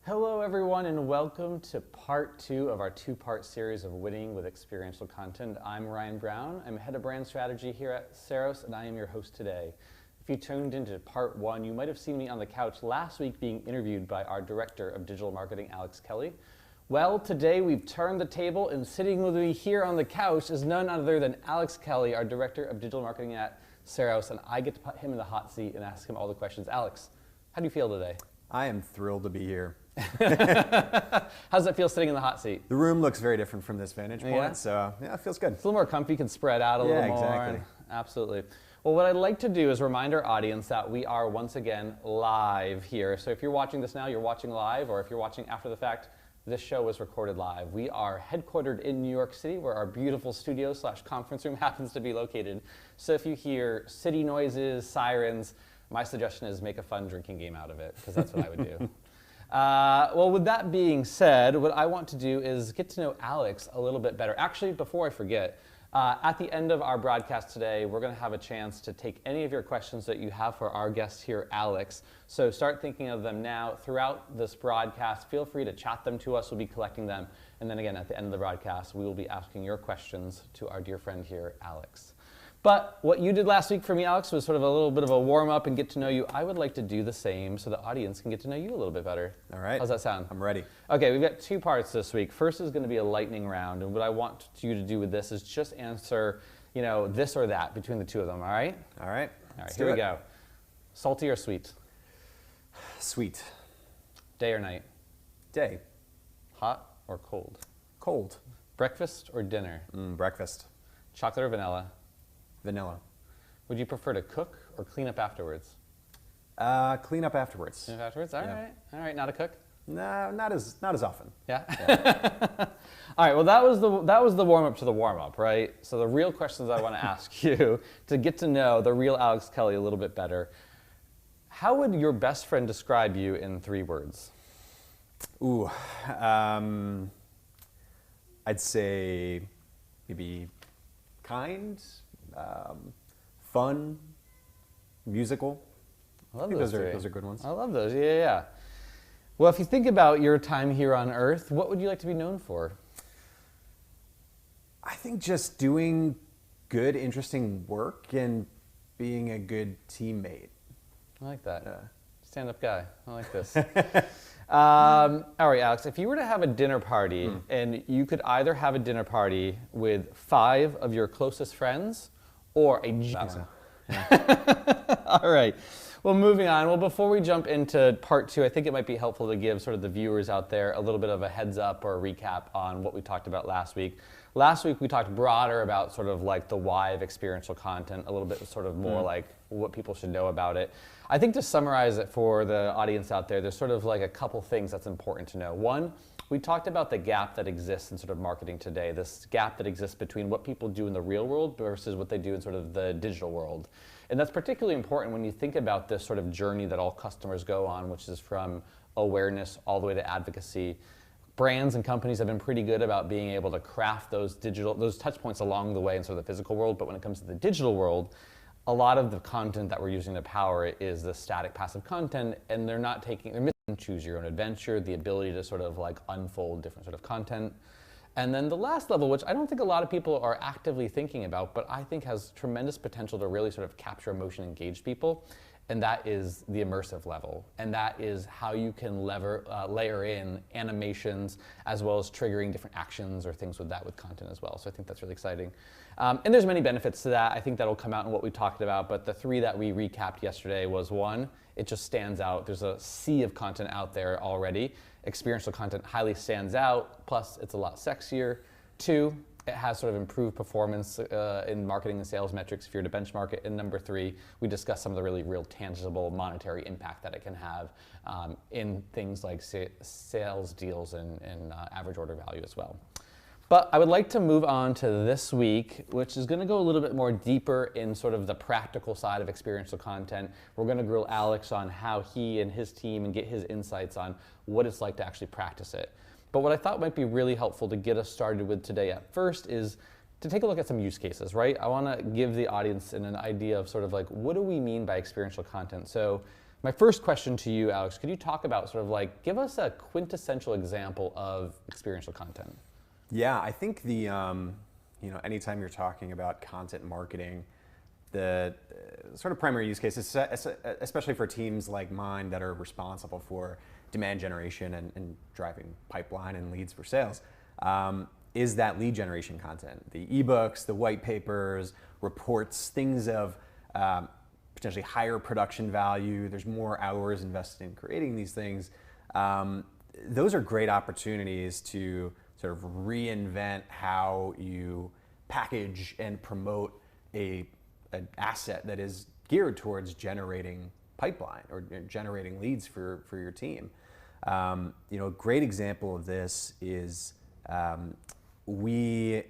Hello everyone and welcome to part 2 of our 2-part series of Winning with Experiential Content. I'm Ryan Brown. I'm head of brand strategy here at Saros and I am your host today. If you tuned into part 1, you might have seen me on the couch last week being interviewed by our director of digital marketing, Alex Kelly. Well, today we've turned the table and sitting with me here on the couch is none other than Alex Kelly, our director of digital marketing at Saros, and I get to put him in the hot seat and ask him all the questions. Alex, how do you feel today? I am thrilled to be here. How does it feel sitting in the hot seat? The room looks very different from this vantage point, so yeah, it feels good. It's a little more comfy, you can spread out a little more. Exactly. Absolutely. Well, what I'd like to do is remind our audience that we are once again live here. So if you're watching this now, you're watching live, or if you're watching after the fact, this show was recorded live. We are headquartered in New York City, where our beautiful studio/conference room happens to be located. So if you hear city noises, sirens, my suggestion is make a fun drinking game out of it, because that's what I would do. Well, with that being said, what I want to do is get to know Alex a little bit better. Actually, before I forget, at the end of our broadcast today, we're going to have a chance to take any of your questions that you have for our guest here, Alex. So start thinking of them now. Throughout this broadcast, feel free to chat them to us. We'll be collecting them. And then again, at the end of the broadcast, we will be asking your questions to our dear friend here, Alex. But what you did last week for me, Alex, was sort of a little bit of a warm-up and get to know you. I would like to do the same so the audience can get to know you a little bit better. All right. How's that sound? I'm ready. Okay, we've got 2 parts this week. First is going to be a lightning round, and what I want you to do with this is just answer, this or that between the 2 of them, all right? All right. All right, here we go. Salty or sweet? Sweet. Day or night? Day. Hot or cold? Cold. Breakfast or dinner? Breakfast. Chocolate or vanilla? Vanilla. Would you prefer to cook or clean up afterwards? Clean up afterwards. Clean up afterwards? All right, not a cook? No, not as often. Yeah. All right. Well, that was the warm up to the warm up, right? So the real questions I want to ask you to get to know the real Alex Kelly a little bit better. How would your best friend describe you in 3 words? Ooh, I'd say maybe kind, fun, musical. I love those are good ones. I love those. Yeah. Well, if you think about your time here on Earth, what would you like to be known for? I think just doing good, interesting work and being a good teammate. I like that. Stand-up guy. I like this. All right, Alex, if you were to have a dinner party and you could either have a dinner party with 5 of your closest friends or a So. All right. Well, moving on. Well, before we jump into part 2, I think it might be helpful to give sort of the viewers out there a little bit of a heads up or a recap on what we talked about last week. Last week, we talked broader about sort of like the why of experiential content, a little bit sort of more like what people should know about it. I think to summarize it for the audience out there, there's sort of like a couple things that's important to know. One, we talked about the gap that exists in sort of marketing today, this gap that exists between what people do in the real world versus what they do in sort of the digital world. And that's particularly important when you think about this sort of journey that all customers go on, which is from awareness all the way to advocacy. Brands and companies have been pretty good about being able to craft those touch points along the way in sort of the physical world, but when it comes to the digital world, a lot of the content that we're using to power it is the static passive content, and they're missing choose your own adventure, the ability to sort of like unfold different sort of content. And then the last level, which I don't think a lot of people are actively thinking about, but I think has tremendous potential to really sort of capture emotion, engage people, and that is the immersive level. And that is how you can layer in animations as well as triggering different actions or things with content as well. So I think that's really exciting. And there's many benefits to that. I think that'll come out in what we talked about, but the 3 that we recapped yesterday was 1, it just stands out. There's a sea of content out there already. Experiential content highly stands out, plus it's a lot sexier. 2, it has sort of improved performance in marketing and sales metrics if you're to benchmark it. And number 3, we discussed some of the really real tangible monetary impact that it can have in things like sales deals and average order value as well. But I would like to move on to this week, which is going to go a little bit more deeper in sort of the practical side of experiential content. We're going to grill Alex on how he and his team and get his insights on what it's like to actually practice it. But what I thought might be really helpful to get us started with today at first is to take a look at some use cases, right? I want to give the audience an idea of sort of like, what do we mean by experiential content? So My first question to you, Alex, could you talk about sort of like, give us a quintessential example of experiential content? Yeah, I think anytime you're talking about content marketing, the sort of primary use case, especially for teams like mine that are responsible for demand generation and driving pipeline and leads for sales, is that lead generation content. The ebooks, the white papers, reports, things of potentially higher production value. There's more hours invested in creating these things. Those are great opportunities to sort of reinvent how you package and promote an asset that is geared towards generating pipeline or generating leads for your team. A great example of this is we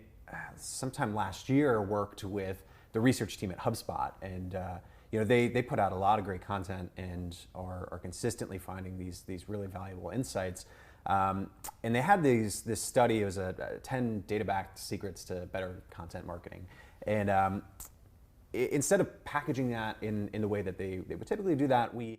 sometime last year worked with the research team at HubSpot, and they put out a lot of great content and are consistently finding these really valuable insights. And they had this study. It was a 10 data-backed secrets to better content marketing. And instead of packaging that in the way that they would typically do that, we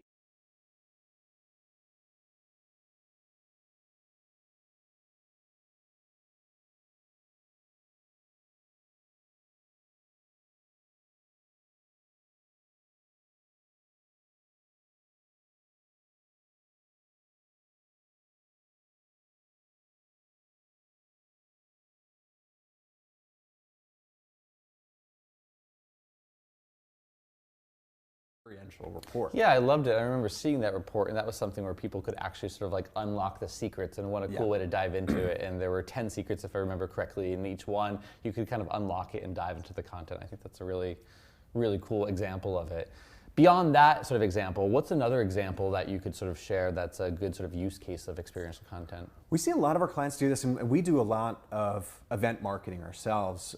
experiential report. Yeah, I loved it. I remember seeing that report, and that was something where people could actually sort of like unlock the secrets, and what a cool way to dive into it. And there were 10 secrets, if I remember correctly, and each one you could kind of unlock it and dive into the content. I think that's a really, really cool example of it. Beyond that sort of example, what's another example that you could sort of share that's a good sort of use case of experiential content? We see a lot of our clients do this, and we do a lot of event marketing ourselves.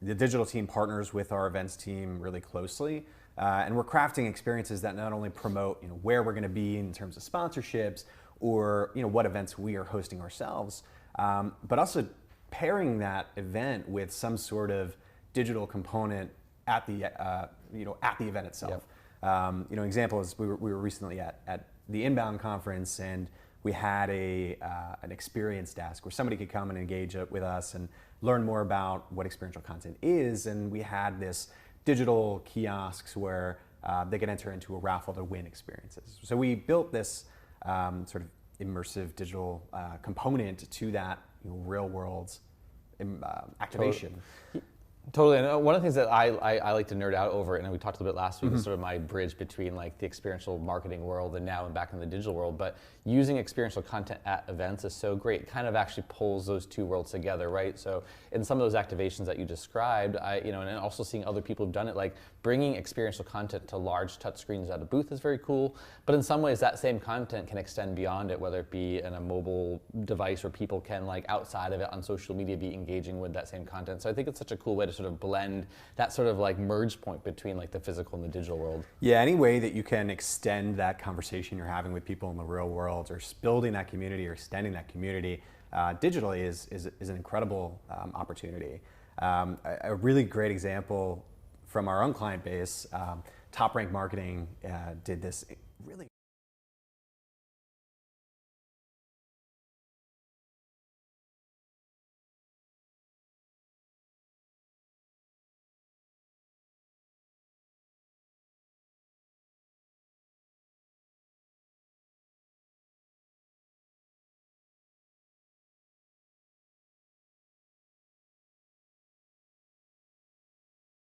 The digital team partners with our events team really closely. And we're crafting experiences that not only promote where we're going to be in terms of sponsorships or what events we are hosting ourselves, but also pairing that event with some sort of digital component at the event itself. Yep. Example is we were recently at the Inbound conference, and we had an experience desk where somebody could come and engage with us and learn more about what experiential content is, and we had this digital kiosks where they could enter into a raffle to win experiences. So we built this sort of immersive digital component to that real world activation. Totally, and one of the things that I like to nerd out over, and we talked a little bit last week, is sort of my bridge between like the experiential marketing world and now I'm back in the digital world. But using experiential content at events is so great. It kind of actually pulls those two worlds together, right? So in some of those activations that you described, and also seeing other people who've done it, like bringing experiential content to large touchscreens at a booth is very cool. But in some ways, that same content can extend beyond it, whether it be in a mobile device where people can, like outside of it on social media, be engaging with that same content. So I think it's such a cool way to sort of blend that sort of like merge point between like the physical and the digital world. Yeah, any way that you can extend that conversation you're having with people in the real world, or building that community or extending that community digitally is an incredible opportunity. A really great example from our own client base, Top Rank Marketing did this really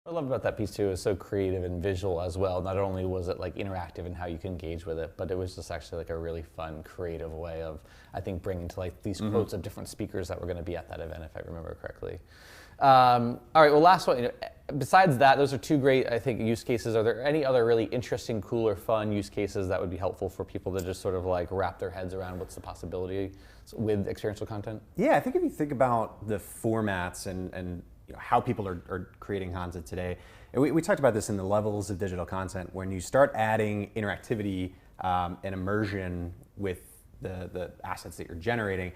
What I love about that piece too is so creative and visual as well. Not only was it like interactive in how you can engage with it, but it was just actually like a really fun, creative way of, I think, bringing to like these quotes of different speakers that were going to be at that event, if I remember correctly. All right, well, last one. Besides that, those are two great, I think, use cases. Are there any other really interesting, cool, or fun use cases that would be helpful for people to just sort of like wrap their heads around what's the possibility with experiential content? Yeah, I think if you think about the formats and how people are creating content today, and we talked about this in the levels of digital content. When you start adding interactivity and immersion with the assets that you're generating,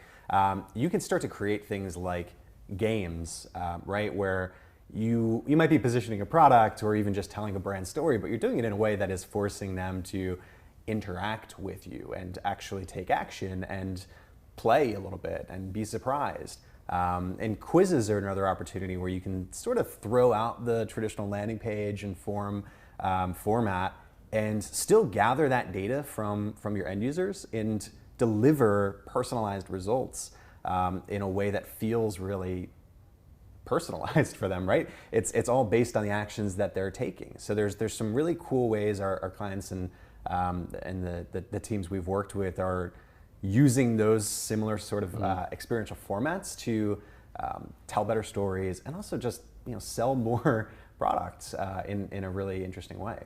you can start to create things like games, right? Where you might be positioning a product or even just telling a brand story, but you're doing it in a way that is forcing them to interact with you and actually take action and play a little bit and be surprised. And quizzes are another opportunity where you can sort of throw out the traditional landing page and form format and still gather that data from your end users and deliver personalized results in a way that feels really personalized for them, right? It's all based on the actions that they're taking. So there's some really cool ways our clients and the teams we've worked with are using those similar sort of experiential formats to tell better stories and also just sell more products in a really interesting way.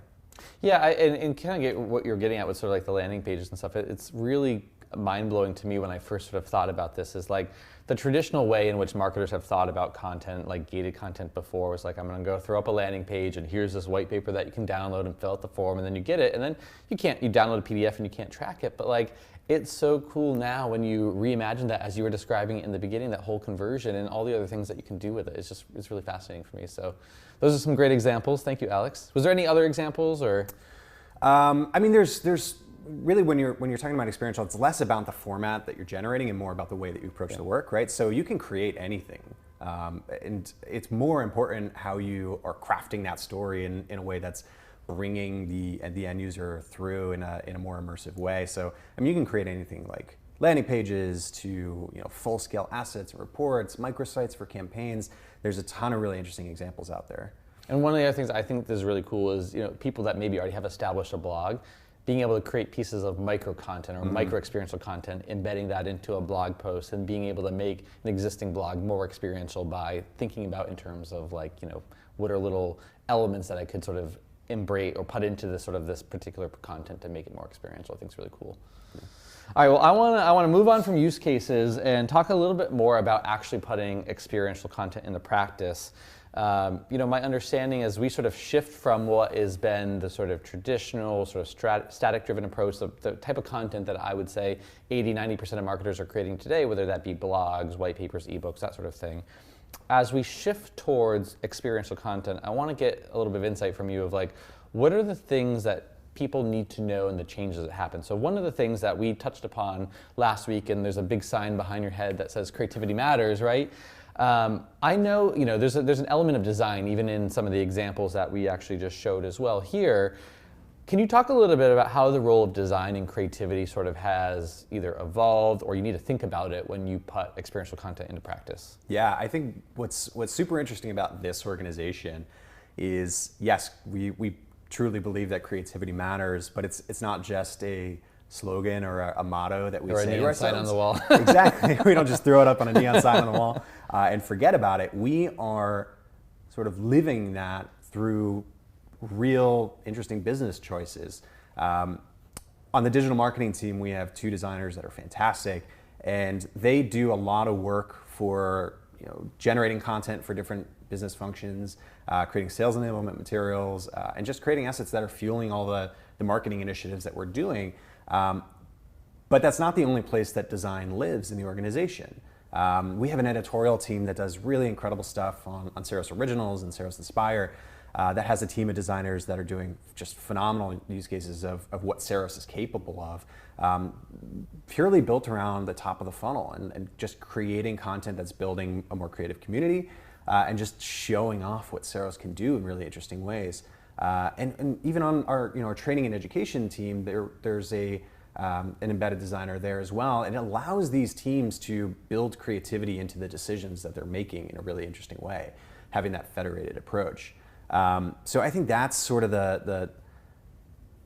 Yeah, and kind of get what you're getting at with sort of like the landing pages and stuff. It's really mind-blowing to me when I first sort of thought about this is like the traditional way in which marketers have thought about content, like gated content before, was like, I'm going to go throw up a landing page and here's this white paper that you can download and fill out the form, and then you get it, and then you download a PDF and you can't track it. But like, it's so cool now when you reimagine that, as you were describing in the beginning, that whole conversion and all the other things that you can do with it. It's really fascinating for me. So those are some great examples. Thank you, Alex. Was there any other examples or? I mean, there's really when you're talking about experiential, it's less about the format that you're generating and more about the way that you approach the work, right? So you can create anything, and it's more important how you are crafting that story in a way that's bringing the end user through in a more immersive way. So I mean, you can create anything like landing pages to full scale assets and reports, microsites for campaigns. There's a ton of really interesting examples out there. And one of the other things I think is really cool is people that maybe already have established a blog, being able to create pieces of micro content or micro experiential content, embedding that into a blog post and being able to make an existing blog more experiential by thinking about in terms of like, what are little elements that I could sort of embrace or put into this particular content to make it more experiential. I think it's really cool. Yeah. All right, well, I want to move on from use cases and talk a little bit more about actually putting experiential content into practice. My understanding is we sort of shift from what has been the sort of traditional sort of static-driven approach, the type of content that I would say 80-90% of marketers are creating today, whether that be blogs, white papers, ebooks, that sort of thing. As we shift towards experiential content, I want to get a little bit of insight from you of like, what are the things that people need to know and the changes that happen? So one of the things that we touched upon last week, and there's a big sign behind your head that says creativity matters, right? I know, there's an element of design even in some of the examples that we actually just showed as well here. Can you talk a little bit about how the role of design and creativity sort of has either evolved or you need to think about it when you put experiential content into practice? Yeah, I think what's super interesting about this organization is, yes, we truly believe that creativity matters, but it's not just a slogan or a motto that we say to ourselves. Or a neon sign on the wall. Exactly. We don't just throw it up on a neon sign on the wall and forget about it. We are sort of living that through real interesting business choices. On the digital marketing team, we have two designers that are fantastic, and they do a lot of work for generating content for different business functions, creating sales enablement materials, and just creating assets that are fueling all the marketing initiatives that we're doing. But that's not the only place that design lives in the organization. We have an editorial team that does really incredible stuff on Ceros Originals and Ceros Inspire that has a team of designers that are doing just phenomenal use cases of what Ceros is capable of, purely built around the top of the funnel and just creating content that's building a more creative community and just showing off what Ceros can do in really interesting ways. And even on our training and education team, there's an embedded designer there as well, and it allows these teams to build creativity into the decisions that they're making in a really interesting way, having that federated approach. So I think that's sort of the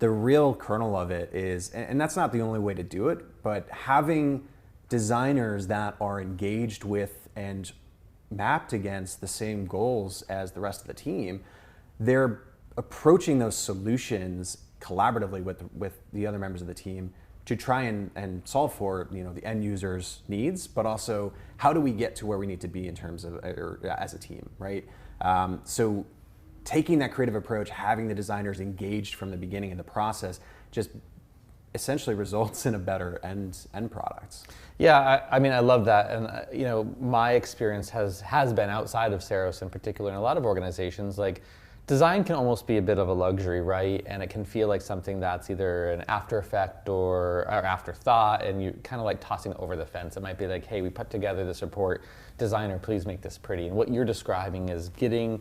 real kernel of it is, and that's not the only way to do it, but having designers that are engaged with and mapped against the same goals as the rest of the team, they're approaching those solutions collaboratively with the other members of the team to try and solve for the end user's needs, but also how do we get to where we need to be in terms of as a team, right? So taking that creative approach, having the designers engaged from the beginning of the process, just essentially results in a better end product. Yeah, I mean, I love that, and my experience has been outside of Ceros in particular in a lot of organizations, like design can almost be a bit of a luxury, right? And it can feel like something that's either an after effect or afterthought, and you kind of like tossing it over the fence. It might be like, hey, we put together this report, designer, please make this pretty. And what you're describing is getting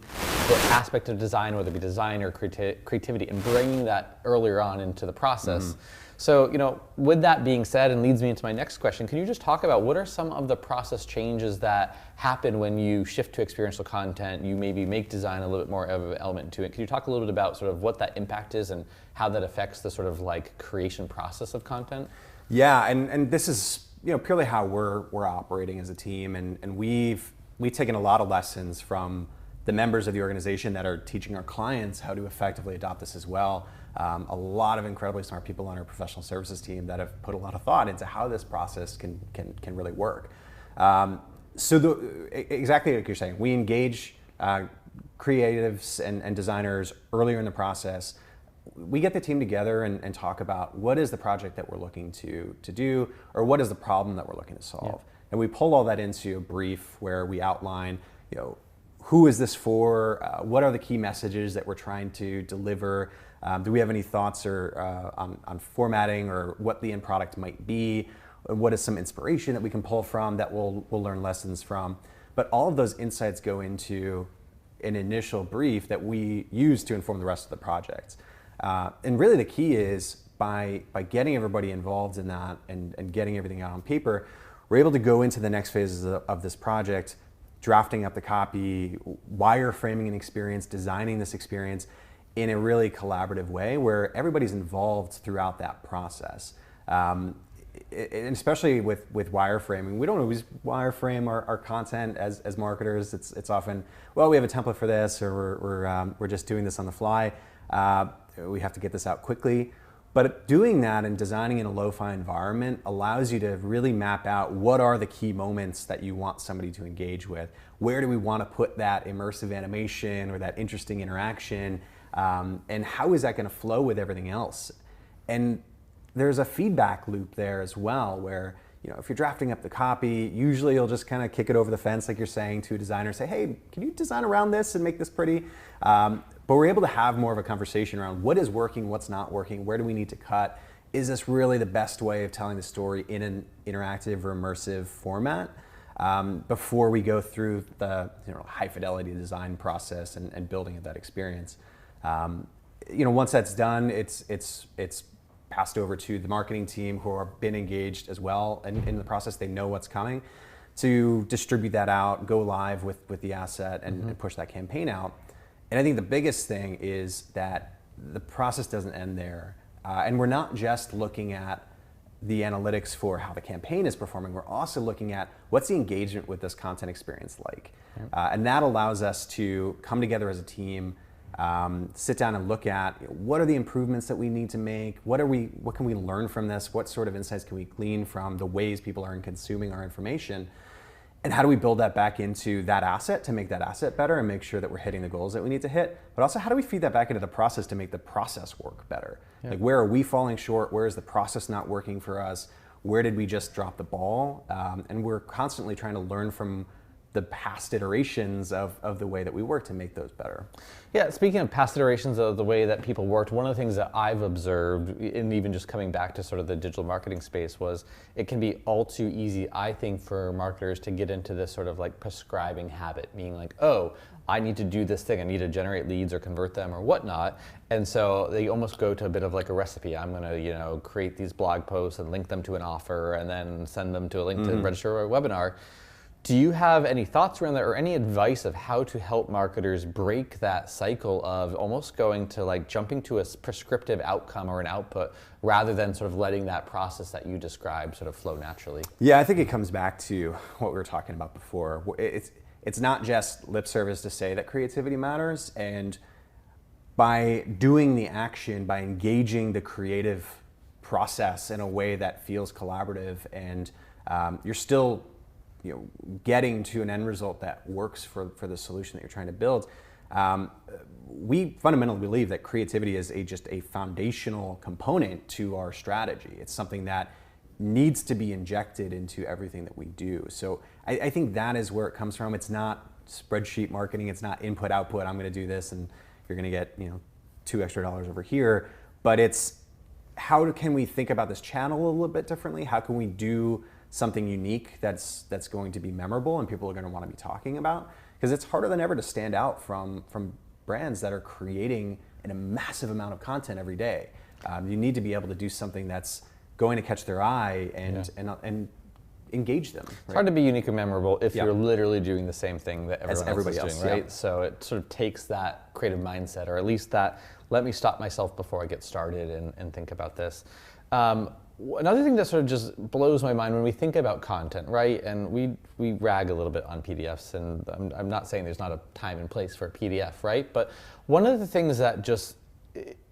the aspect of design, whether it be design or creativity, and bringing that earlier on into the process. Mm-hmm. So, with that being said, and leads me into my next question, can you just talk about what are some of the process changes that happen when you shift to experiential content, you maybe make design a little bit more of an element to it? Can you talk a little bit about sort of what that impact is and how that affects the sort of like creation process of content? Yeah, and this is purely how we're operating as a team, and we've taken a lot of lessons from the members of the organization that are teaching our clients how to effectively adopt this as well. A lot of incredibly smart people on our professional services team that have put a lot of thought into how this process can really work. Exactly like you're saying, we engage creatives and designers earlier in the process. We get the team together and talk about what is the project that we're looking to do, or what is the problem that we're looking to solve. Yeah. And we pull all that into a brief where we outline, who is this for? What are the key messages that we're trying to deliver? Do we have any thoughts on formatting or what the end product might be? What is some inspiration that we can pull from that we'll learn lessons from? But all of those insights go into an initial brief that we use to inform the rest of the project. And really the key is by getting everybody involved in that and getting everything out on paper, we're able to go into the next phases of this project, drafting up the copy, wireframing an experience, designing this experience in a really collaborative way where everybody's involved throughout that process. And especially with wireframing, we don't always wireframe our content as marketers. It's often, well, we have a template for this, or we're just doing this on the fly. We have to get this out quickly. But doing that and designing in a lo-fi environment allows you to really map out what are the key moments that you want somebody to engage with. Where do we want to put that immersive animation or that interesting interaction? And how is that going to flow with everything else? And there's a feedback loop there as well, where if you're drafting up the copy, usually you'll just kind of kick it over the fence, like you're saying, to a designer, say, hey, can you design around this and make this pretty? But we're able to have more of a conversation around what is working, what's not working, where do we need to cut? Is this really the best way of telling the story in an interactive or immersive format? Before we go through the high fidelity design process and building of that experience. Once that's done, it's passed over to the marketing team who have been engaged as well in the process. They know what's coming to distribute that out, go live with the asset and push that campaign out. And I think the biggest thing is that the process doesn't end there. And we're not just looking at the analytics for how the campaign is performing, we're also looking at what's the engagement with this content experience like. And that allows us to come together as a team, sit down and look at what are the improvements that we need to make, what can we learn from this, what sort of insights can we glean from the ways people are consuming our information, and how do we build that back into that asset to make that asset better and make sure that we're hitting the goals that we need to hit, but also how do we feed that back into the process to make the process work better? Yeah. Like, where are we falling short? Where is the process not working for us? Where did we just drop the ball? And we're constantly trying to learn from the past iterations of the way that we work to make those better. Yeah, speaking of past iterations of the way that people worked, one of the things that I've observed, and even just coming back to sort of the digital marketing space, was it can be all too easy, I think, for marketers to get into this sort of like prescribing habit, meaning like, oh, I need to do this thing, I need to generate leads or convert them or whatnot. And so they almost go to a bit of like a recipe. I'm gonna, create these blog posts and link them to an offer and then send them to a link to register for a webinar. Do you have any thoughts around that or any advice of how to help marketers break that cycle of almost going to like jumping to a prescriptive outcome or an output rather than sort of letting that process that you described sort of flow naturally? Yeah, I think it comes back to what we were talking about before. It's not just lip service to say that creativity matters, and by doing the action, by engaging the creative process in a way that feels collaborative and you're still getting to an end result that works for the solution that you're trying to build. We fundamentally believe that creativity is just a foundational component to our strategy. It's something that needs to be injected into everything that we do. So I think that is where it comes from. It's not spreadsheet marketing. It's not input, output. I'm going to do this and you're going to get $2 extra over here. But it's how can we think about this channel a little bit differently? How can we do something unique that's going to be memorable and people are going to want to be talking about? Because it's harder than ever to stand out from brands that are creating a massive amount of content every day. You need to be able to do something that's going to catch their eye and engage them. Right? It's hard to be unique or memorable if you're literally doing the same thing that everybody else is doing, right? Yeah. So it sort of takes that creative mindset, or at least that, let me stop myself before I get started and think about this. Another thing that sort of just blows my mind when we think about content, right? And we rag a little bit on PDFs, and I'm not saying there's not a time and place for a PDF, right? But one of the things that just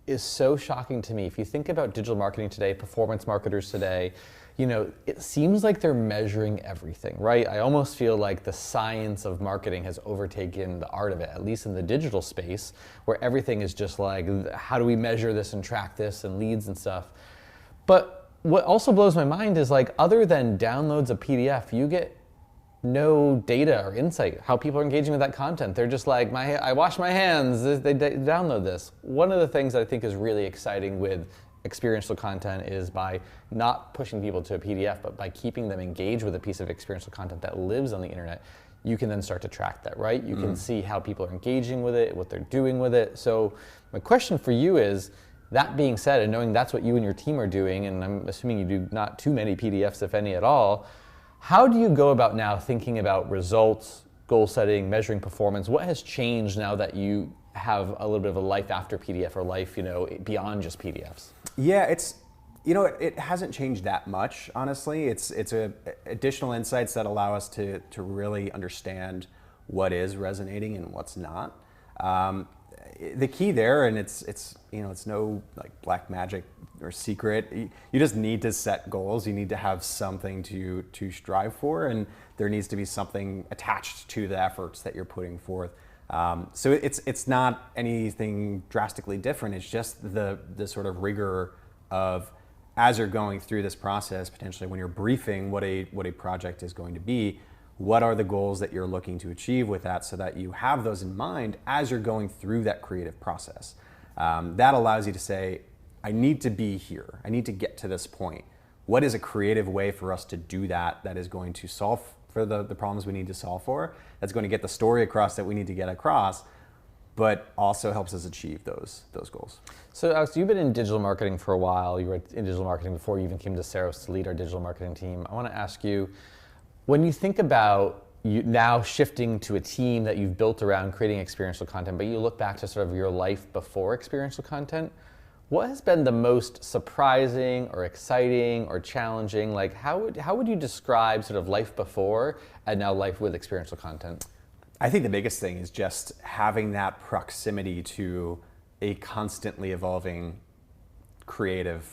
is so shocking to me, if you think about digital marketing today, performance marketers today, it seems like they're measuring everything, right? I almost feel like the science of marketing has overtaken the art of it, at least in the digital space, where everything is just like, how do we measure this and track this and leads and stuff? But what also blows my mind is, like, other than downloads of PDF, you get no data or insight how people are engaging with that content. They're just like, I wash my hands, they download this. One of the things that I think is really exciting with experiential content is by not pushing people to a PDF, but by keeping them engaged with a piece of experiential content that lives on the internet, you can then start to track that, right? You can see how people are engaging with it, what they're doing with it. So my question for you is, that being said, and knowing that's what you and your team are doing, and I'm assuming you do not too many PDFs, if any at all, how do you go about now thinking about results, goal setting, measuring performance? What has changed now that you have a little bit of a life after PDF, or life, beyond just PDFs? Yeah, it hasn't changed that much, honestly. It's additional insights that allow us to really understand what is resonating and what's not. The key there, and it's no like black magic or secret. You just need to set goals. You need to have something to strive for, and there needs to be something attached to the efforts that you're putting forth. So it's not anything drastically different. It's just the sort of rigor of, as you're going through this process, potentially when you're briefing what a project is going to be, what are the goals that you're looking to achieve with that, so that you have those in mind as you're going through that creative process. That allows you to say, I need to be here. I need to get to this point. What is a creative way for us to do that is going to solve for the problems we need to solve for, that's going to get the story across that we need to get across, but also helps us achieve those goals. So Alex, you've been in digital marketing for a while. You were in digital marketing before you even came to Saros to lead our digital marketing team. I want to ask you, when you think about you now shifting to a team that you've built around creating experiential content, but you look back to sort of your life before experiential content, what has been the most surprising or exciting or challenging? Like, how would you describe sort of life before and now life with experiential content? I think the biggest thing is just having that proximity to a constantly evolving creative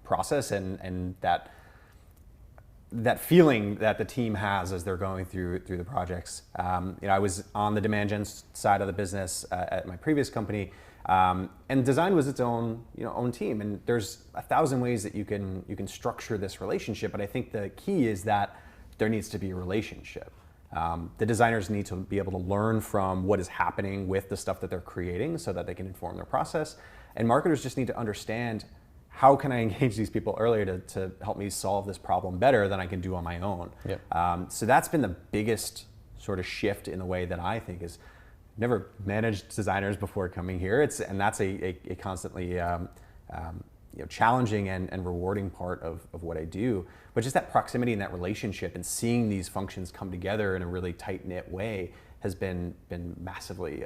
process, and that feeling that the team has as they're going through the projects. I was on the demand gen side of the business at my previous company, and design was its own team. And there's 1,000 ways that you can structure this relationship, but I think the key is that there needs to be a relationship. The designers need to be able to learn from what is happening with the stuff that they're creating, so that they can inform their process. And marketers just need to understand, how can I engage these people earlier to help me solve this problem better than I can do on my own? Yep. So that's been the biggest sort of shift in the way that I think is. Never managed designers before coming here. And that's a constantly challenging and rewarding part of what I do. But just that proximity and that relationship and seeing these functions come together in a really tight-knit way has been massively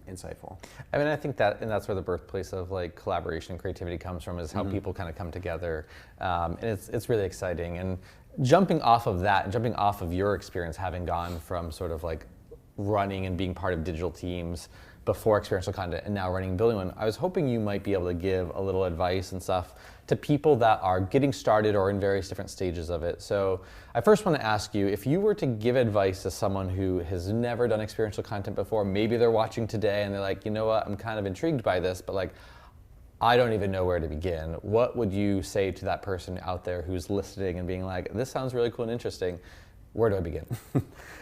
insightful. I mean, I think that's where the birthplace of like collaboration and creativity comes from, is how people kind of come together, and it's really exciting. And jumping off of that, jumping off of your experience, having gone from sort of like running and being part of digital teams before experiential content and now running and building one, I was hoping you might be able to give a little advice and stuff to people that are getting started or in various different stages of it. So I first want to ask you, if you were to give advice to someone who has never done experiential content before, maybe they're watching today and they're like, you know what, I'm kind of intrigued by this, but like, I don't even know where to begin. What would you say to that person out there who's listening and being like, this sounds really cool and interesting? Where do I begin?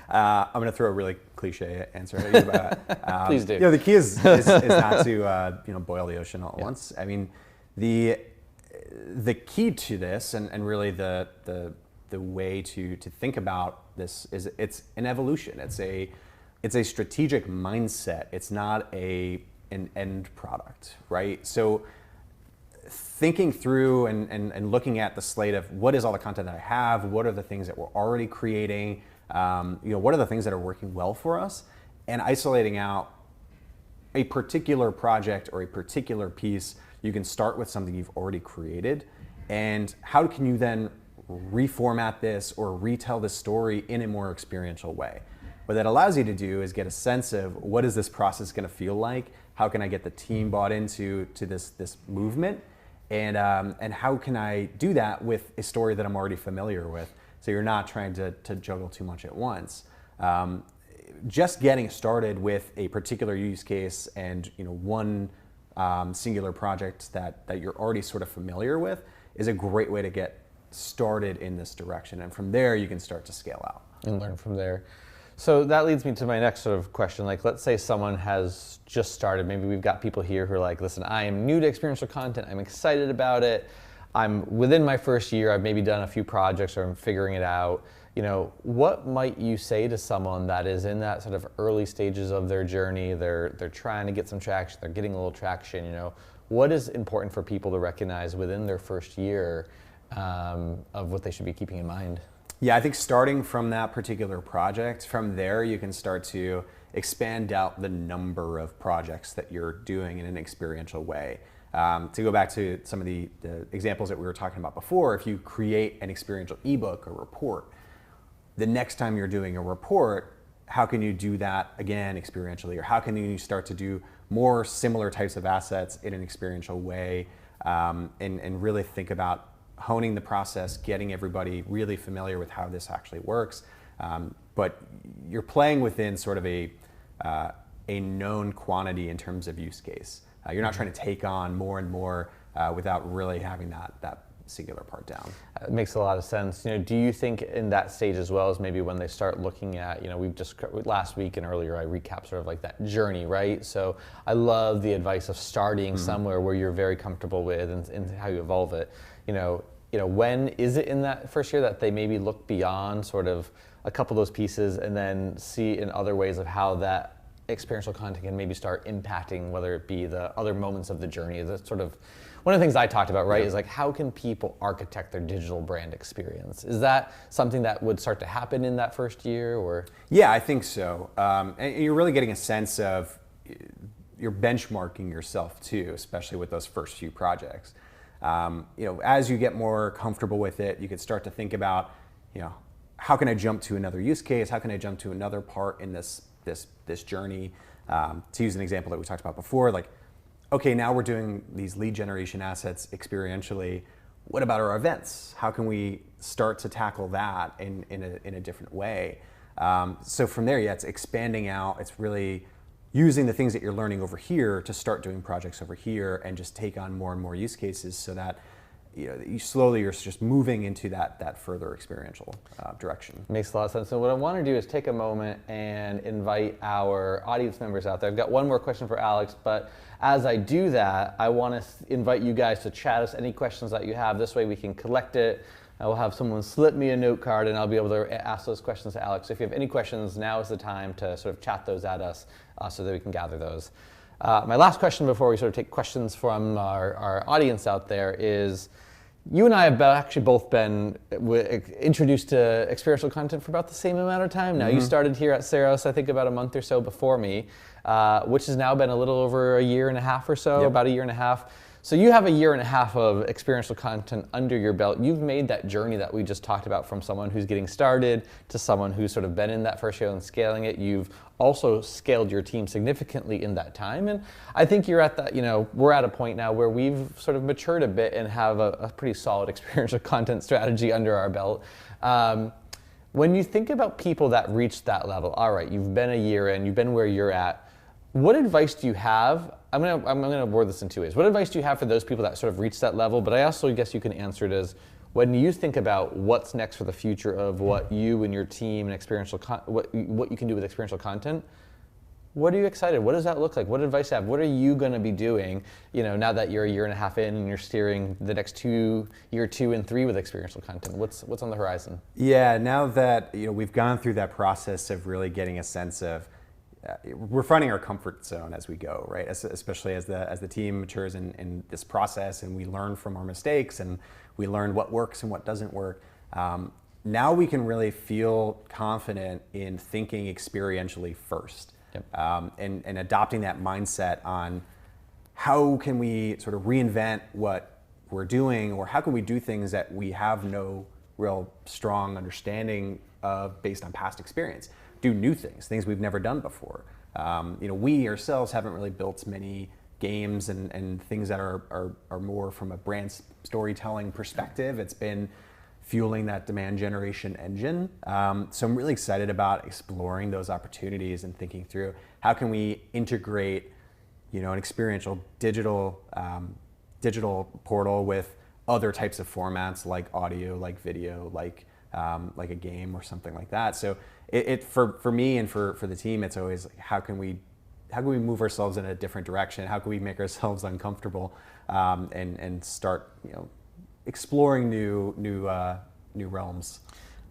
I'm going to throw a really cliche answer at you, but Please do. The key is not to boil the ocean all at once. I mean, the key to this, and really the way to think about this is it's an evolution. It's a strategic mindset. It's not an end product, right? So thinking through and looking at the slate of what is all the content that I have, what are the things that we're already creating, what are the things that are working well for us, and isolating out a particular project or a particular piece. You can start with something you've already created, and how can you then reformat this or retell this story in a more experiential way? What that allows you to do is get a sense of what is this process going to feel like? How can I get the team bought into this movement? And how can I do that with a story that I'm already familiar with? So you're not trying to juggle too much at once. Just getting started with a particular use case and one singular project that you're already sort of familiar with is a great way to get started in this direction. And from there, you can start to scale out. And learn from there. So that leads me to my next sort of question. Like, let's say someone has just started. Maybe we've got people here who are like, listen, I am new to experiential content. I'm excited about it. I'm within my first year. I've maybe done a few projects or I'm figuring it out. What might you say to someone that is in that sort of early stages of their journey? They're trying to get some traction. They're getting a little traction. What is important for people to recognize within their first year of what they should be keeping in mind? Yeah, I think starting from that particular project, from there you can start to expand out the number of projects that you're doing in an experiential way. To go back to some of the examples that we were talking about before, if you create an experiential ebook or report, the next time you're doing a report, how can you do that again experientially? Or how can you start to do more similar types of assets in an experiential way, and really think about honing the process, getting everybody really familiar with how this actually works. But you're playing within sort of a known quantity in terms of use case. You're not trying to take on more and more without really having that singular part down. It makes a lot of sense. Do you think in that stage as well as maybe when they start looking at, we've just last week and earlier I recapped sort of like that journey, right? So I love the advice of starting somewhere where you're very comfortable with and how you evolve it. When is it in that first year that they maybe look beyond sort of a couple of those pieces and then see in other ways of how that experiential content can maybe start impacting, whether it be the other moments of the journey? That's sort of one of the things I talked about, right? Is like, how can people architect their digital brand experience? Is that something that would start to happen in that first year, or? Yeah, I think so. And you're really getting a sense of, you're benchmarking yourself too, especially with those first few projects. As you get more comfortable with it, you can start to think about, how can I jump to another use case? How can I jump to another part in this journey? To use an example that we talked about before, like, okay, now we're doing these lead generation assets experientially. What about our events? How can we start to tackle that in a different way? So from there, yeah, it's expanding out. It's really using the things that you're learning over here to start doing projects over here and just take on more and more use cases so that you slowly you're just moving into that further experiential direction. Makes a lot of sense. So what I want to do is take a moment and invite our audience members out there. I've got one more question for Alex, but as I do that, I want to invite you guys to chat us any questions that you have. This way we can collect it. I will have someone slip me a note card and I'll be able to ask those questions to Alex. So if you have any questions, now is the time to sort of chat those at us so that we can gather those. My last question before we sort of take questions from our audience out there is, you and I have actually both been introduced to experiential content for about the same amount of time now. You started here at Saros, I think about a month or so before me, which has now been a little over a year and a half or so, about a year and a half. So you have a year and a half of experiential content under your belt. You've made that journey that we just talked about, from someone who's getting started to someone who's sort of been in that first year and scaling it. You've also scaled your team significantly in that time. And I think you're at that, we're at a point now where we've sort of matured a bit and have a pretty solid experiential content strategy under our belt. When you think about people that reach that level, all right, you've been a year in, you've been where you're at, what advice do you have? I'm gonna word this in two ways. What advice do you have for those people that sort of reach that level? But I also guess you can answer it as, When you think about what's next for the future of what you and your team and what you can do with experiential content, what are you excited? What does that look like? What advice do you have? What are you going to be doing? Now that you're a year and a half in and you're steering the next year 2 and 3 with experiential content. What's on the horizon? Yeah, now that we've gone through that process of really getting a sense of, we're finding our comfort zone as we go, right? Especially as the team matures in this process, and we learn from our mistakes, and we learn what works and what doesn't work. Now we can really feel confident in thinking experientially first. Yep. And adopting that mindset on how can we sort of reinvent what we're doing, or how can we do things that we have no real strong understanding of based on past experience. Do new things we've never done before. We ourselves haven't really built many games and things that are more from a brand storytelling perspective. It's been fueling that demand generation engine. So I'm really excited about exploring those opportunities and thinking through how can we integrate, an experiential digital portal with other types of formats like audio, like video, like a game or something like that. So for me and for the team, it's always like, how can we move ourselves in a different direction? How can we make ourselves uncomfortable and start exploring new realms?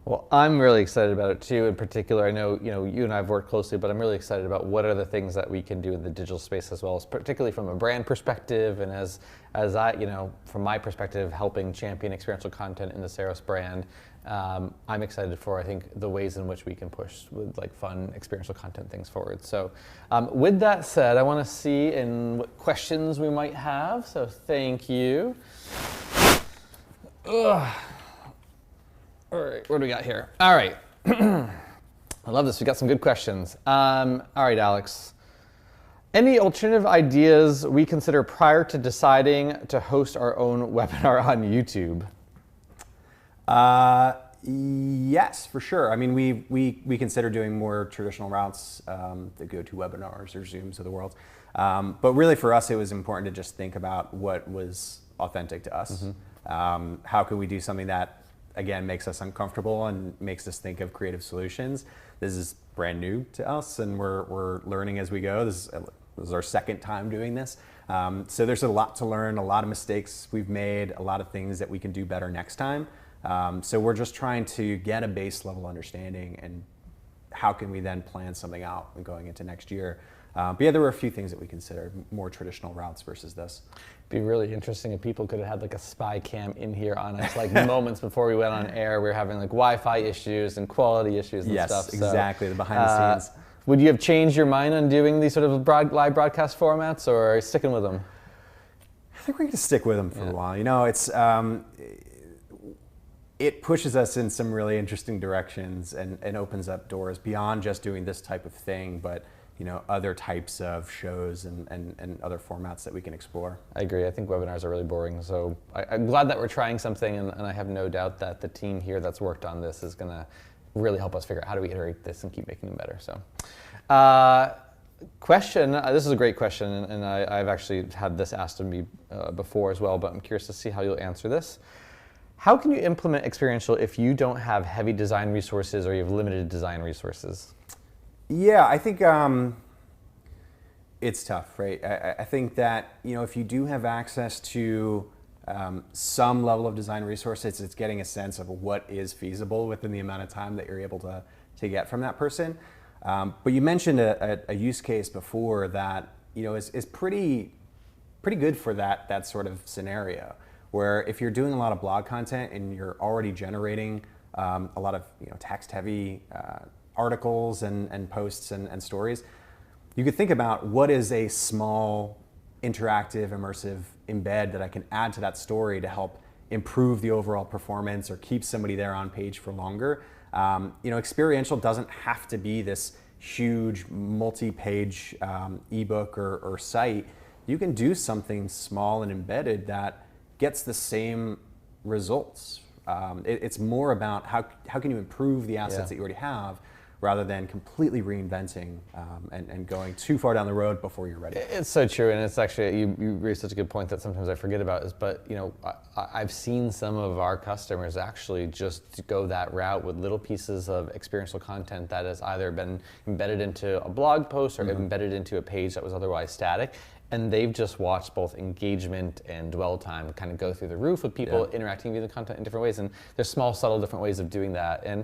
Well, I'm really excited about it too. In particular, I know you and I have worked closely, but I'm really excited about what are the things that we can do in the digital space as well, as particularly from a brand perspective, and as I, from my perspective, helping champion experiential content in the Saros brand. I'm excited for, I think, the ways in which we can push with like fun experiential content things forward. So with that said, I want to see what questions we might have. So thank you. Ugh. All right, what do we got here? All right. I love this. We got some good questions. All right, Alex. Any alternative ideas we consider prior to deciding to host our own webinar on YouTube? Yes, for sure. I mean, we consider doing more traditional routes, the GoToWebinars or Zooms of the world. But really for us, it was important to just think about what was authentic to us. Mm-hmm. How could we do something that, again, makes us uncomfortable and makes us think of creative solutions? This is brand new to us, and we're learning as we go. This is our second time doing this. So there's a lot to learn, a lot of mistakes we've made, a lot of things that we can do better next time. So we're just trying to get a base level understanding, and how can we then plan something out going into next year. But yeah, there were a few things that we considered, more traditional routes versus this. It'd be really interesting if people could have had like a spy cam in here on us, like moments before we went on air. We were having like Wi-Fi issues and quality issues and stuff. Yes, exactly, the behind the scenes. Would you have changed your mind on doing these sort of live broadcast formats, or are you sticking with them? I think we're going to stick with them for a while. It's it pushes us in some really interesting directions and opens up doors beyond just doing this type of thing, but other types of shows and other formats that we can explore. I agree. I think webinars are really boring. So I'm glad that we're trying something, and I have no doubt that the team here that's worked on this is going to really help us figure out how do we iterate this and keep making them better. So question, this is a great question, and I've actually had this asked of me before as well, but I'm curious to see how you'll answer this. How can you implement experiential if you don't have heavy design resources or you have limited design resources? Yeah, I think it's tough, right? I think that if you do have access to some level of design resources, it's getting a sense of what is feasible within the amount of time that you're able to get from that person. But you mentioned a use case before that is pretty good for that sort of scenario, where if you're doing a lot of blog content and you're already generating a lot of text-heavy articles and posts and stories, you could think about what is a small, interactive, immersive embed that I can add to that story to help improve the overall performance or keep somebody there on page for longer. Experiential doesn't have to be this huge multi-page ebook or site. You can do something small and embedded that gets the same results. It's more about how can you improve the assets that you already have, rather than completely reinventing and going too far down the road before you're ready. It's so true, and it's actually, you raised such a good point that sometimes I forget about is, but I've seen some of our customers actually just go that route with little pieces of experiential content that has either been embedded into a blog post or embedded into a page that was otherwise static. And they've just watched both engagement and dwell time kind of go through the roof with people interacting with the content in different ways. And there's small, subtle, different ways of doing that. And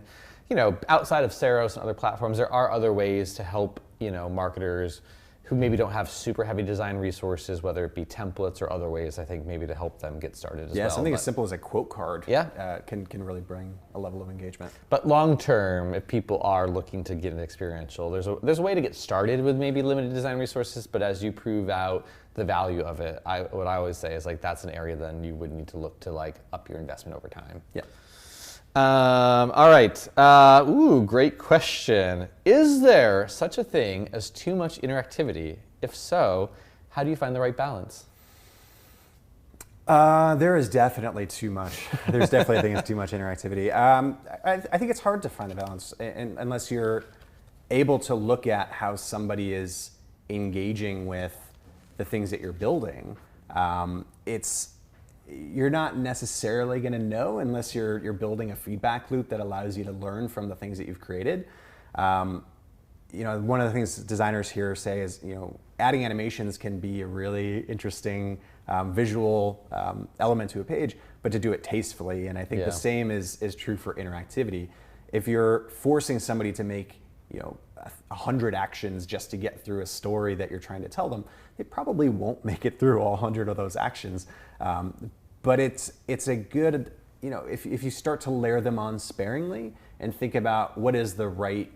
outside of Saros and other platforms, there are other ways to help marketers who maybe don't have super heavy design resources, whether it be templates or other ways, I think maybe to help them get started as well. Yeah, something as simple as a quote card can really bring a level of engagement. But long term, if people are looking to get an experiential, there's a way to get started with maybe limited design resources, but as you prove out the value of it, what I always say is that's an area then you would need to look to up your investment over time. Yeah. All right. Great question. Is there such a thing as too much interactivity? If so, how do you find the right balance? There is definitely too much. There's definitely, I think, it's too much interactivity. I think it's hard to find the balance unless you're able to look at how somebody is engaging with the things that you're building. You're not necessarily going to know unless you're building a feedback loop that allows you to learn from the things that you've created. One of the things designers here say is, adding animations can be a really interesting visual element to a page, but to do it tastefully. And I think the same is true for interactivity. If you're forcing somebody to make 100 actions just to get through a story that you're trying to tell them, they probably won't make it through all 100 of those actions. But it's a good, if you start to layer them on sparingly and think about what is the right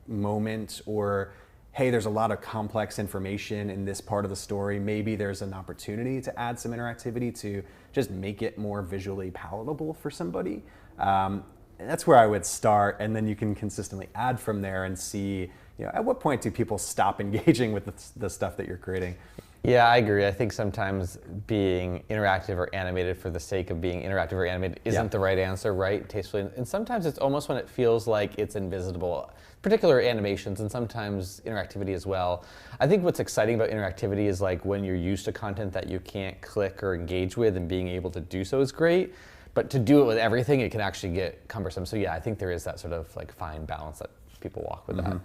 moment, or hey, there's a lot of complex information in this part of the story, maybe there's an opportunity to add some interactivity to just make it more visually palatable for somebody. That's where I would start, and then you can consistently add from there and see, at what point do people stop engaging with the stuff that you're creating? Yeah, I agree. I think sometimes being interactive or animated for the sake of being interactive or animated isn't the right answer, right? Tastefully. And sometimes it's almost when it feels like it's invisible, particular animations, and sometimes interactivity as well. I think what's exciting about interactivity is when you're used to content that you can't click or engage with, and being able to do so is great. But to do it with everything, it can actually get cumbersome. So yeah, I think there is that sort of fine balance that people walk with that.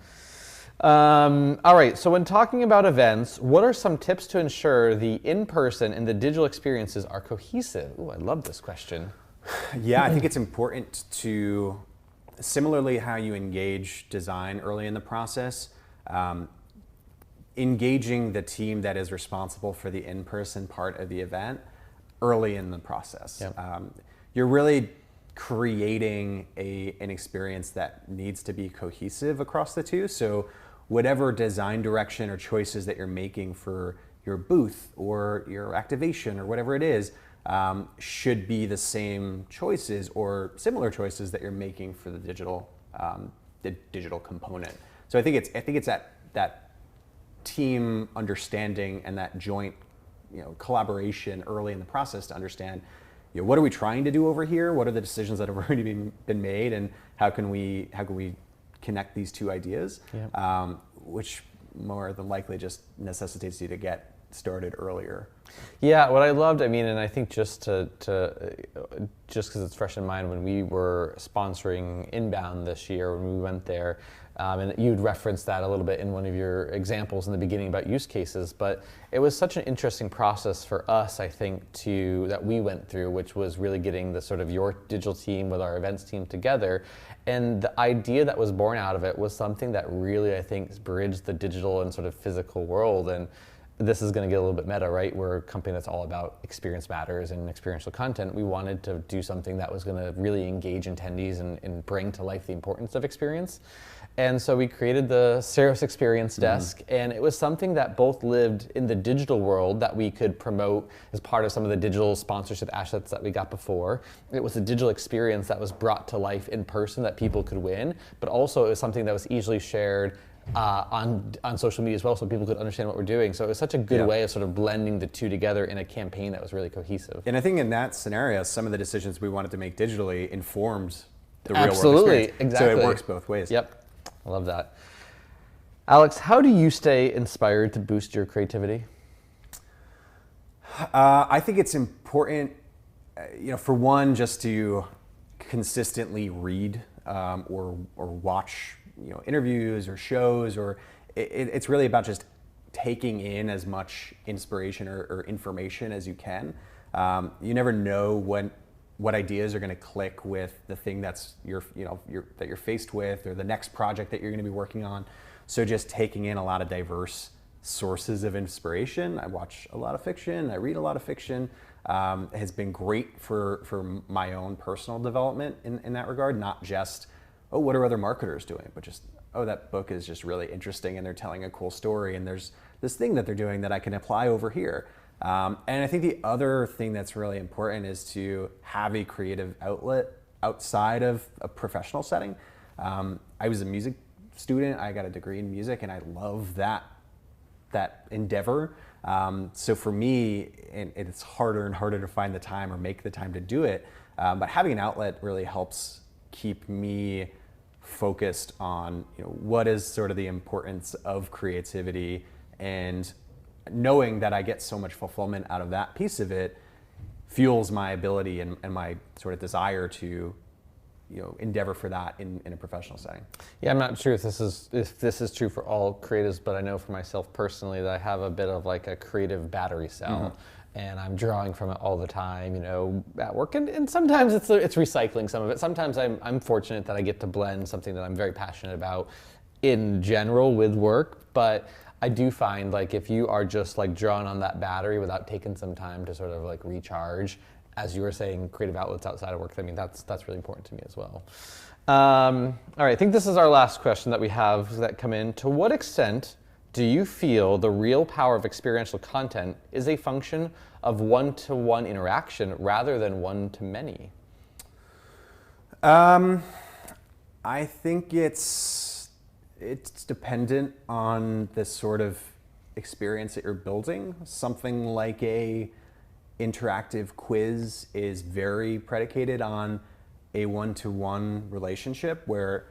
All right, so when talking about events, what are some tips to ensure the in-person and the digital experiences are cohesive? Ooh, I love this question. Yeah, I think it's important to, similarly how you engage design early in the process, engaging the team that is responsible for the in-person part of the event early in the process. Yep. You're really creating an experience that needs to be cohesive across the two. So whatever design direction or choices that you're making for your booth or your activation or whatever it is, should be the same choices or similar choices that you're making for the digital component. So I think it's that team understanding and that joint collaboration early in the process to understand what are we trying to do over here? What are the decisions that have already been made, and how can we connect these two ideas? Yep. Which more than likely just necessitates you to get started earlier. Yeah, what I loved, and I think just because it's fresh in mind, when we were sponsoring Inbound this year, when we went there, and you'd referenced that a little bit in one of your examples in the beginning about use cases, but it was such an interesting process for us, I think, that we went through, which was really getting the sort of your digital team with our events team together. And the idea that was born out of it was something that really, I think, bridged the digital and sort of physical world. And this is going to get a little bit meta, right? We're a company that's all about experience matters and experiential content. We wanted to do something that was going to really engage attendees and bring to life the importance of experience. And so we created the Saros Experience Desk, and it was something that both lived in the digital world that we could promote as part of some of the digital sponsorship assets that we got before. It was a digital experience that was brought to life in person that people could win, but also it was something that was easily shared on social media as well, so people could understand what we're doing. So it was such a good way of sort of blending the two together in a campaign that was really cohesive. And I think in that scenario, some of the decisions we wanted to make digitally informed the real world experience. Exactly. So it works both ways. Yep. I love that. Alex, how do you stay inspired to boost your creativity? I think it's important, for one, just to consistently read or watch, interviews or shows, or it's really about just taking in as much inspiration or information as you can. You never know what ideas are going to click with the thing that you're faced with, or the next project that you're going to be working on. So just taking in a lot of diverse sources of inspiration. I watch a lot of fiction. I read a lot of fiction. Has been great for my own personal development in that regard. Not just, oh, what are other marketers doing, but just, oh, that book is just really interesting and they're telling a cool story and there's this thing that they're doing that I can apply over here. And I think the other thing that's really important is to have a creative outlet outside of a professional setting. I was a music student. I got a degree in music and I love that endeavor. So for me, and it's harder and harder to find the time or make the time to do it, but having an outlet really helps keep me focused on what is sort of the importance of creativity, and knowing that I get so much fulfillment out of that piece of it fuels my ability and my sort of desire to endeavor for that in a professional setting. Yeah, I'm not sure if this is true for all creatives, but I know for myself personally that I have a bit of like a creative battery cell, and I'm drawing from it all the time, at work, and sometimes it's recycling some of it. Sometimes I'm fortunate that I get to blend something that I'm very passionate about in general with work, but I do find like if you are just like drawing on that battery without taking some time to sort of like recharge, as you were saying, creative outlets outside of work, I mean, that's really important to me as well. All right, I think this is our last question that we have that come in. To what extent do you feel the real power of experiential content is a function of one-to-one interaction rather than one-to-many? I think it's dependent on the sort of experience that you're building. Something like a interactive quiz is very predicated on a one-to-one relationship where,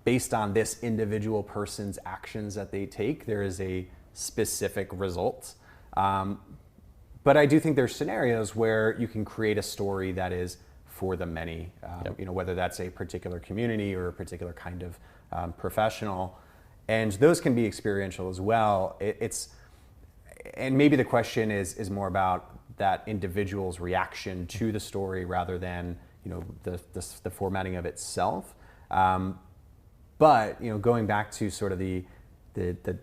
based on this individual person's actions that they take, there is a specific result. But I do think there's scenarios where you can create a story that is for the many, whether that's a particular community or a particular kind of professional. And those can be experiential as well. And maybe the question is more about that individual's reaction to the story rather than the formatting of itself. But going back to sort of the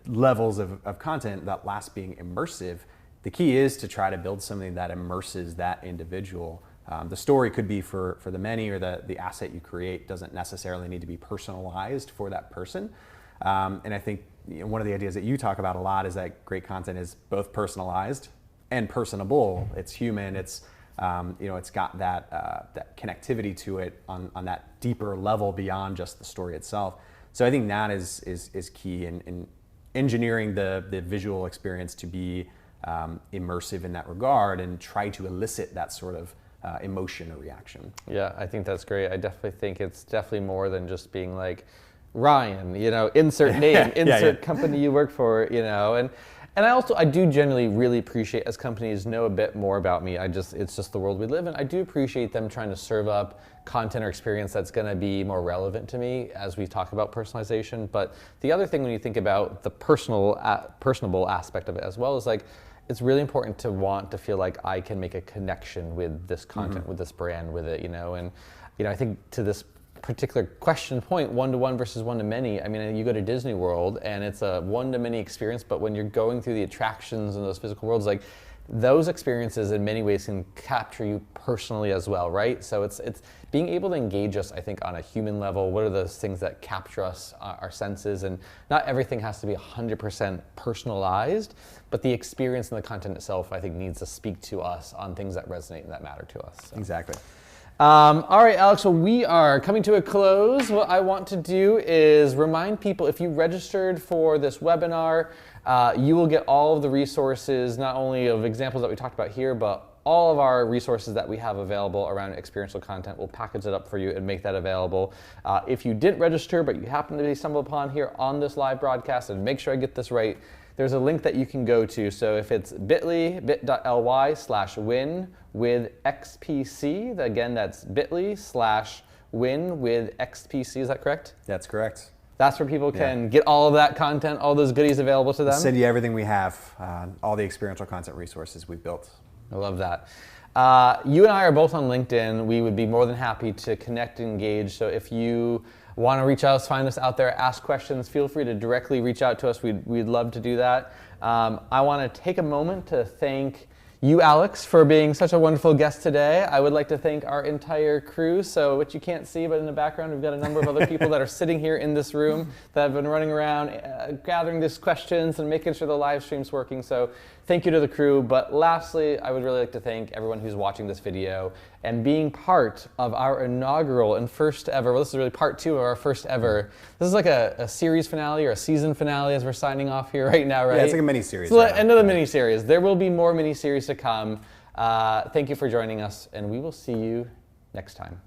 levels of content, that last being immersive, the key is to try to build something that immerses that individual. The story could be for the many, or the asset you create doesn't necessarily need to be personalized for that person. And I think one of the ideas that you talk about a lot is that great content is both personalized and personable. It's human. It's it's got that connectivity to it on that deeper level beyond just the story itself. So I think that is key in engineering the visual experience to be immersive in that regard, and try to elicit that sort of emotion or reaction. Yeah, I think that's great. I definitely think it's definitely more than just being like, Ryan, insert name, insert company you work for, And I do generally really appreciate, as companies know a bit more about me, it's just the world we live in. I do appreciate them trying to serve up content or experience that's going to be more relevant to me as we talk about personalization. But the other thing when you think about the personable aspect of it as well is like, it's really important to want to feel like I can make a connection with this content, with this brand, with it, and I think to this particular question point, one-to-one versus one-to-many, I mean, you go to Disney World and it's a one-to-many experience, but when you're going through the attractions and those physical worlds, like those experiences in many ways can capture you personally as well, right? So it's being able to engage us, I think, on a human level. What are those things that capture us, our senses? And not everything has to be 100% personalized, but the experience and the content itself, I think, needs to speak to us on things that resonate and that matter to us. So. Exactly. All right, Alex, so we are coming to a close. What I want to do is remind people, if you registered for this webinar, you will get all of the resources, not only of examples that we talked about here, but all of our resources that we have available around experiential content. We'll package it up for you and make that available. If you didn't register, but you happen to be stumbled upon here on this live broadcast, and make sure I get this right, there's a link that you can go to. So if it's bit.ly/win with XPC, again, that's bit.ly/win with XPC, is that correct? That's correct. That's where people can get all of that content, all those goodies available to them? We'll send you everything we have, all the experiential content resources we've built. I love that. You and I are both on LinkedIn. We would be more than happy to connect and engage. So if you want to reach out, find us out there, ask questions, feel free to directly reach out to us. We'd love to do that. I want to take a moment to thank you, Alex, for being such a wonderful guest today. I would like to thank our entire crew. So what you can't see, but in the background, we've got a number of other people that are sitting here in this room that have been running around, gathering these questions and making sure the live stream's working. So thank you to the crew. But lastly, I would really like to thank everyone who's watching this video and being part of our inaugural and first ever, well, this is really part 2 of our first ever. This is like a series finale or a season finale as we're signing off here right now, right? Yeah, it's like a mini-series. It's the end of the mini-series. There will be more mini-series to come. Thank you for joining us, and we will see you next time.